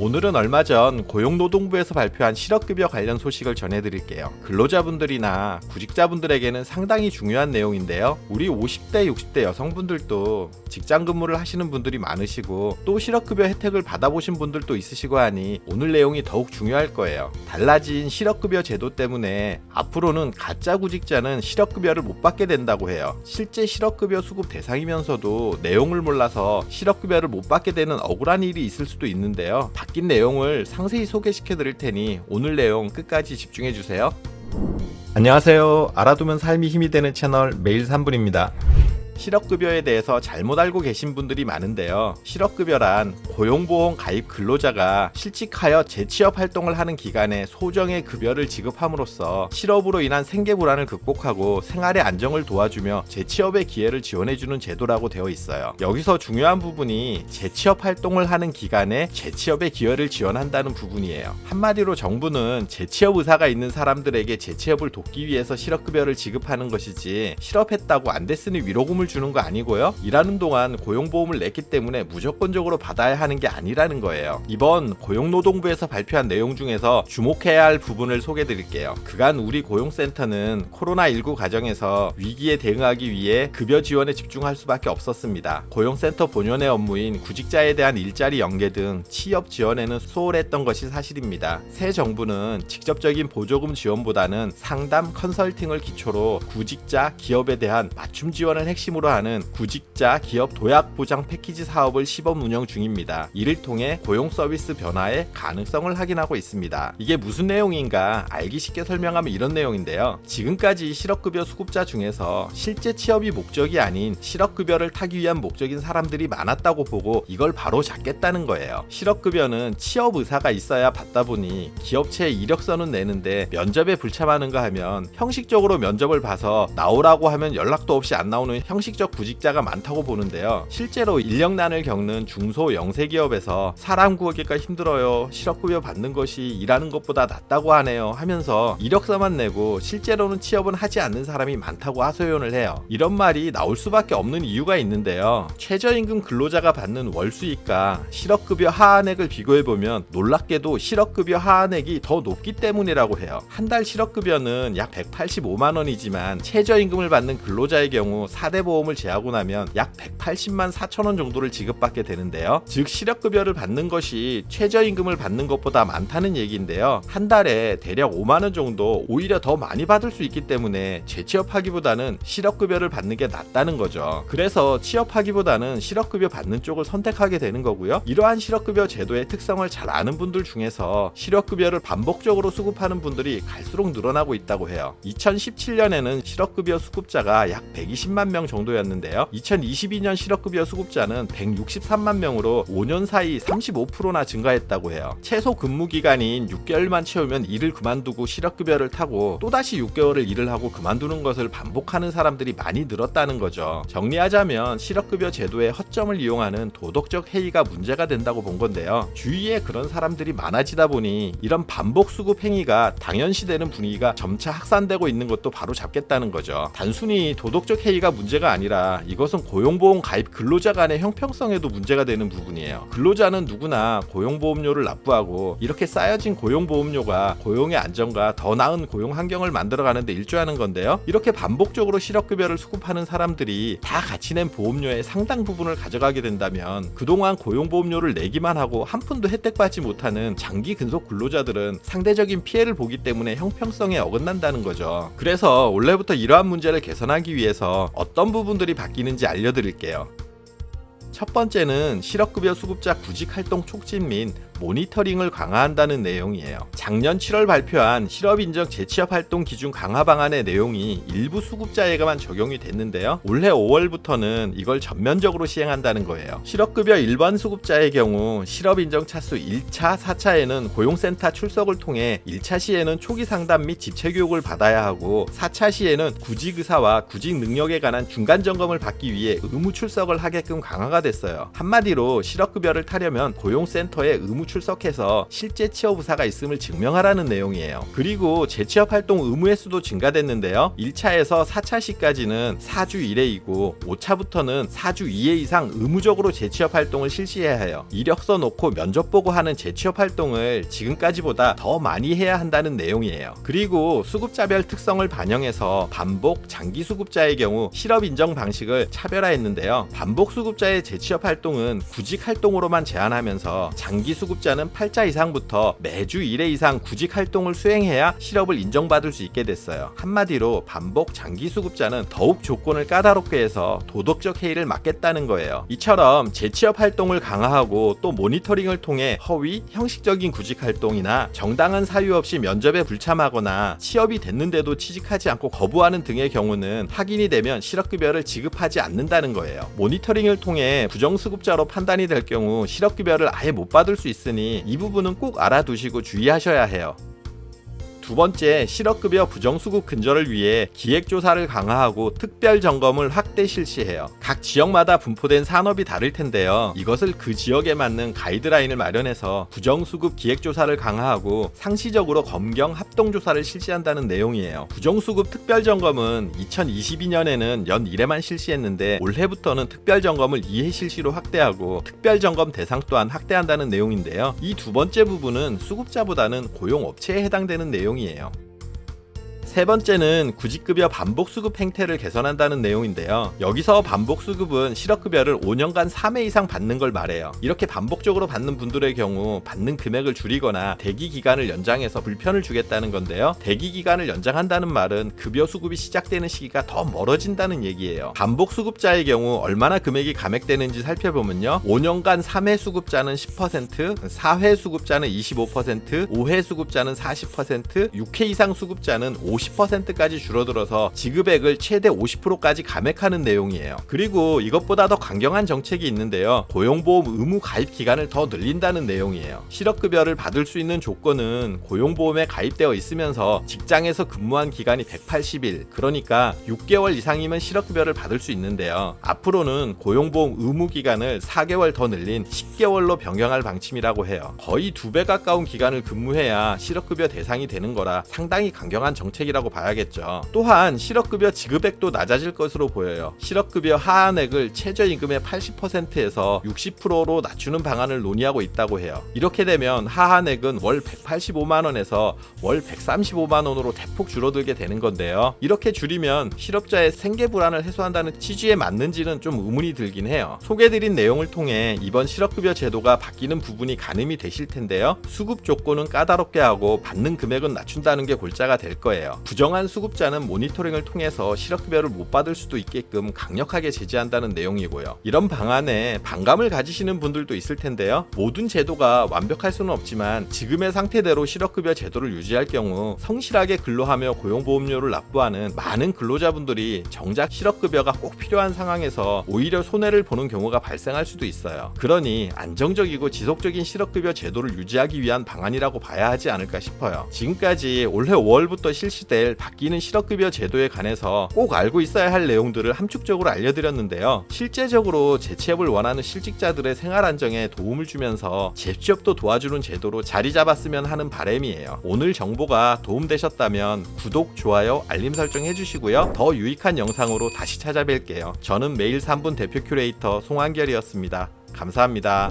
오늘은 얼마 전 고용노동부에서 발표한 실업급여 관련 소식을 전해드릴게요. 근로자분들이나 구직자분들에게는 상당히 중요한 내용인데요. 우리 50대, 60대 여성분들도 직장 근무를 하시는 분들이 많으시고 또 실업급여 혜택을 받아보신 분들도 있으시고 하니 오늘 내용이 더욱 중요할 거예요. 달라진 실업급여 제도 때문에 앞으로는 가짜 구직자는 실업급여를 못 받게 된다고 해요. 실제 실업급여 수급 대상이면서도 내용을 몰라서 실업급여를 못 받게 되는 억울한 일이 있을 수도 있는데요. 바뀐 내용을 상세히 소개시켜 드릴 테니 오늘 내용 끝까지 집중해 주세요. 안녕하세요. 알아두면 삶이 힘이 되는 채널 매일 3분입니다. 실업급여에 대해서 잘못 알고 계신 분들이 많은데요. 실업급여란 고용보험 가입 근로자가 실직하여 재취업 활동을 하는 기간에 소정의 급여를 지급함으로써 실업으로 인한 생계불안을 극복하고 생활의 안정을 도와주며 재취업의 기회를 지원해주는 제도라고 되어 있어요. 여기서 중요한 부분이 재취업 활동을 하는 기간에 재취업의 기회를 지원한다는 부분이에요. 한마디로 정부는 재취업 의사가 있는 사람들에게 재취업을 돕기 위해서 실업급여를 지급하는 것이지 실업했다고 안 됐으니 위로금을 주는 거 아니고요. 일하는 동안 고용보험을 냈기 때문에 무조건적으로 받아야 하는 게 아니라는 거예요. 이번 고용노동부에서 발표한 내용 중에서 주목해야 할 부분을 소개해 드릴게요. 그간 우리 고용센터는 코로나19 과정에서 위기에 대응하기 위해 급여 지원에 집중할 수밖에 없었습니다. 고용센터 본연의 업무인 구직자에 대한 일자리 연계 등 취업 지원에는 소홀했던 것이 사실입니다. 새 정부는 직접적인 보조금 지원보다는 상담 컨설팅을 기초로 구직자, 기업에 대한 맞춤 지원을 핵심으로 하는 구직자 기업 도약 보장 패키지 사업을 시범 운영 중입니다. 이를 통해 고용 서비스 변화의 가능성을 확인하고 있습니다. 이게 무슨 내용인가 알기 쉽게 설명하면 이런 내용인데요. 지금까지 실업급여 수급자 중에서 실제 취업이 목적이 아닌 실업급여를 타기 위한 목적인 사람들이 많았다고 보고 이걸 바로 잡겠다는 거예요. 실업급여는 취업 의사가 있어야 받다 보니 기업체에 이력서는 내는데 면접에 불참하는가 하면 형식적으로 면접을 봐서 나오라고 하면 연락도 없이 안 나오는 형식적 구직자가 많다고 보는데요. 실제로 인력난을 겪는 중소 영세기업에서 사람 구하기가 힘들어요. 실업급여 받는 것이 일하는 것보다 낫다고 하네요 하면서 이력서만 내고 실제로는 취업은 하지 않는 사람이 많다고 하소연을 해요. 이런 말이 나올 수밖에 없는 이유가 있는데요. 최저임금 근로자가 받는 월수익과 실업급여 하한액을 비교해보면 놀랍게도 실업급여 하한액이 더 높기 때문이라고 해요. 한 달 실업급여는 약 185만 원이지만 최저임금을 받는 근로자의 경우 4대 보험을 제하고 나면 약 180만 4천 원 정도를 지급받게 되는데요. 즉 실업급여를 받는 것이 최저임금을 받는 것보다 많다는 얘기인데요. 한 달에 대략 5만 원 정도 오히려 더 많이 받을 수 있기 때문에 재취업하기보다는 실업급여를 받는 게 낫다는 거죠. 그래서 취업하기보다는 실업급여 받는 쪽을 선택하게 되는 거고요. 이러한 실업급여 제도의 특성을 잘 아는 분들 중에서 실업급여를 반복적으로 수급하는 분들이 갈수록 늘어나고 있다고 해요. 2017년에는 실업급여 수급자가 약 120만 명 정도였는데요. 2022년 실업급여 수급자는 163만 명으로 5년 사이 35%나 증가했다고 해요. 최소 근무 기간인 6개월만 채우면 일을 그만두고 실업급여를 타고 또다시 6개월을 일을 하고 그만두는 것을 반복하는 사람들이 많이 늘었다는 거죠. 정리하자면 실업급여 제도의 허점을 이용하는 도덕적 해이가 문제가 된다고 본 건데요. 주위에 그런 사람들이 많아지다 보니 이런 반복 수급 행위가 당연시되는 분위기가 점차 확산되고 있는 것도 바로 잡겠다는 거죠. 단순히 도덕적 해이가 문제가 아니라 이것은 고용보험 가입 근로자 간의 형평성에도 문제가 되는 부분이에요. 근로자는 누구나 고용보험료를 납부하고 이렇게 쌓여진 고용보험료가 고용의 안정과 더 나은 고용 환경을 만들어가는데 일조하는 건데요. 이렇게 반복적으로 실업급여를 수급하는 사람들이 다 같이 낸 보험료의 상당 부분을 가져가게 된다면 그동안 고용보험료를 내기만 하고 한 푼도 혜택받지 못하는 장기 근속 근로자들은 상대적인 피해를 보기 때문에 형평성에 어긋난다는 거죠. 그래서 원래부터 이러한 문제를 개선하기 위해서 어떤 부분들이 바뀌는지 알려드릴게요. 첫 번째는 실업급여 수급자 구직활동 촉진 및 모니터링을 강화한다는 내용이에요. 작년 7월 발표한 실업인정 재취업활동 기준 강화 방안의 내용이 일부 수급자에게만 적용이 됐는데요. 올해 5월부터는 이걸 전면적으로 시행한다는 거예요. 실업급여 일반 수급자의 경우 실업인정 차수 1차, 4차에는 고용센터 출석을 통해 1차 시에는 초기 상담 및 집체교육을 받아야 하고 4차 시에는 구직의사와 구직 능력에 관한 중간 점검을 받기 위해 의무 출석을 하게끔 강화가 됐어요. 한마디로 실업급여를 타려면 고용센터에 의무 출석해서 실제 취업 의사가 있음을 증명하라는 내용이에요. 그리고 재취업 활동 의무 횟수도 증가됐는데요. 1차에서 4차 시까지는 4주 1회이고 5차부터는 4주 2회 이상 의무적으로 재취업 활동을 실시해야 해요. 이력서 놓고 면접 보고 하는 재취업 활동을 지금까지보다 더 많이 해야 한다는 내용이에요. 그리고 수급자별 특성을 반영해서 반복, 장기 수급자의 경우 실업 인정 방식을 차별화했는데요. 반복 수급자의 재취업 활동은 구직 활동으로만 제한하면서 장기 수급자는 8자 이상부터 매주 1회 이상 구직 활동을 수행해야 실업을 인정받을 수 있게 됐어요. 한마디로 반복, 장기 수급자는 더욱 조건을 까다롭게 해서 도덕적 해이를 막겠다는 거예요. 이처럼 재취업 활동을 강화하고 또 모니터링을 통해 허위, 형식적인 구직 활동이나 정당한 사유 없이 면접에 불참하거나 취업이 됐는데도 취직하지 않고 거부하는 등의 경우는 확인이 되면 실업급여를 지급하지 않는다는 거예요. 모니터링을 통해 부정수급자로 판단이 될 경우 실업급여를 아예 못 받을 수 있으니 이 부분은 꼭 알아두시고 주의하셔야 해요. 두 번째, 실업급여 부정수급 근절을 위해 기획조사를 강화하고 특별점검을 확대 실시해요. 각 지역마다 분포된 산업이 다를 텐데요. 이것을 그 지역에 맞는 가이드라인을 마련해서 부정수급 기획조사를 강화하고 상시적으로 검경 합동조사를 실시한다는 내용이에요. 부정수급 특별점검은 2022년에는 연 1회만 실시했는데 올해부터는 특별점검을 2회 실시로 확대하고 특별점검 대상 또한 확대한다는 내용인데요. 이 두 번째 부분은 수급자보다는 고용업체에 해당되는 내용이에요. 세 번째는 구직급여 반복수급 행태를 개선한다는 내용인데요. 여기서 반복수급은 실업급여를 5년간 3회 이상 받는 걸 말해요. 이렇게 반복적으로 받는 분들의 경우 받는 금액을 줄이거나 대기기간을 연장해서 불편을 주겠다는 건데요. 대기기간을 연장한다는 말은 급여 수급이 시작되는 시기가 더 멀어진다는 얘기예요. 반복수급자의 경우 얼마나 금액이 감액되는지 살펴보면요. 5년간 3회 수급자는 10%, 4회 수급자는 25%, 5회 수급자는 40%, 6회 이상 수급자는 50%까지 줄어들어서 지급액을 최대 50%까지 감액하는 내용이에요. 그리고 이것보다 더 강경한 정책이 있는데요. 고용보험 의무 가입 기간을 더 늘린다는 내용이에요. 실업급여를 받을 수 있는 조건은 고용보험에 가입되어 있으면서 직장에서 근무한 기간이 180일, 그러니까 6개월 이상이면 실업급여를 받을 수 있는데요. 앞으로는 고용보험 의무 기간을 4개월 더 늘린 10개월로 변경할 방침이라고 해요. 거의 2배 가까운 기간을 근무해야 실업급여 대상이 되는 거라 상당히 강경한 정책이라고 봐야겠죠. 또한 실업급여 지급액도 낮아질 것으로 보여요. 실업급여 하한액을 최저임금의 80%에서 60%로 낮추는 방안을 논의하고 있다고 해요. 이렇게 되면 하한액은 월 185만원에서 월 135만원으로 대폭 줄어들게 되는 건데요. 이렇게 줄이면 실업자의 생계 불안을 해소한다는 취지에 맞는지는 좀 의문이 들긴 해요. 소개드린 내용을 통해 이번 실업급여 제도가 바뀌는 부분이 가늠이 되실 텐데요. 수급 조건은 까다롭게 하고 받는 금액은 낮춘다는 게 골자가 될 거예요. 부정한 수급자는 모니터링을 통해서 실업급여를 못 받을 수도 있게끔 강력하게 제재한다는 내용이고요. 이런 방안에 반감을 가지시는 분들도 있을 텐데요. 모든 제도가 완벽할 수는 없지만 지금의 상태대로 실업급여 제도를 유지할 경우 성실하게 근로하며 고용보험료를 납부하는 많은 근로자분들이 정작 실업급여가 꼭 필요한 상황에서 오히려 손해를 보는 경우가 발생할 수도 있어요. 그러니 안정적이고 지속적인 실업급여 제도를 유지하기 위한 방안이라고 봐야 하지 않을까 싶어요. 지금까지 올해 5월부터 실시될 바뀌는 실업급여 제도에 관해서 꼭 알고 있어야 할 내용들을 함축적으로 알려드렸는데요. 실제적으로 재취업을 원하는 실직자들의 생활 안정에 도움을 주면서 재취업도 도와주는 제도로 자리 잡았으면 하는 바람이에요. 오늘 정보가 도움되셨다면 구독, 좋아요, 알림 설정 해주시고요. 더 유익한 영상으로 다시 찾아뵐게요. 저는 매일 3분 대표 큐레이터 송한결이었습니다. 감사합니다.